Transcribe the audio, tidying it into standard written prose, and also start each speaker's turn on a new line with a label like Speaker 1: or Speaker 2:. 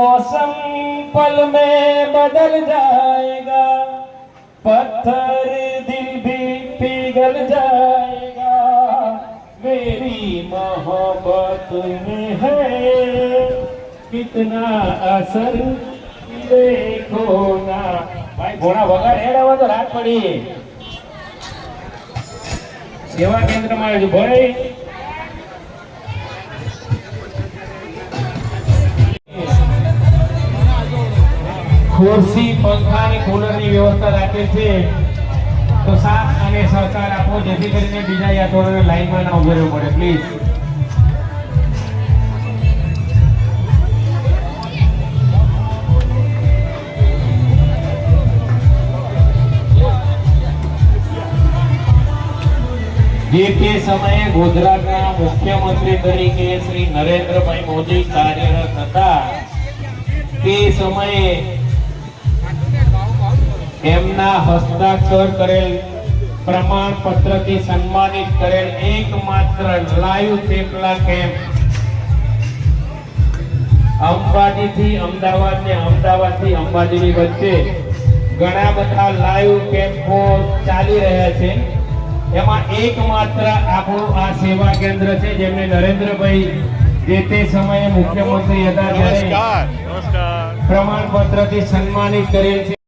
Speaker 1: मौसम पल में बदल जाएगा, पत्थर दिल भी पिघल जाएगा, मेरी मोहब्बत में है कितना असर देखो ना। भाई घोड़ा वगाड़ हेड़ा तो रात पड़ी सेवा केंद्र में भाई खुर्सी पंखा ने कूलर की व्यवस्था राखे छे तो साथ અને સહકાર આપો જેથી કરીને બીજા યાત્રાળુઓને લાઈનમાં ના ઉભા રહેવું પડે પ્લીઝ। જે તે સમયે ગુજરાતના મુખ્યમંત્રી તરીકે શ્રી નરેન્દ્રભાઈ મોદી કાર્યરત હતા તે સમયે એમના હસ્તાક્ષર કરેલ પ્રમાણપત્રથી સન્માનિત કરેલ એકમાત્ર લાઈવ થેપલા કેમ્પ અંબાજીથી અમદાવાદ ને અમદાવાદથી અંબાજીની વચ્ચે ઘણા બધા લાઈવ કેમ્પો ચાલી રહ્યા છે। એમાં એકમાત્ર આપણું આ સેવા કેન્દ્ર છે જેમને નરેન્દ્રભાઈ જે તે સમયે મુખ્યમંત્રી હતા ત્યારે પ્રમાણપત્રથી સન્માનિત કરેલ છે।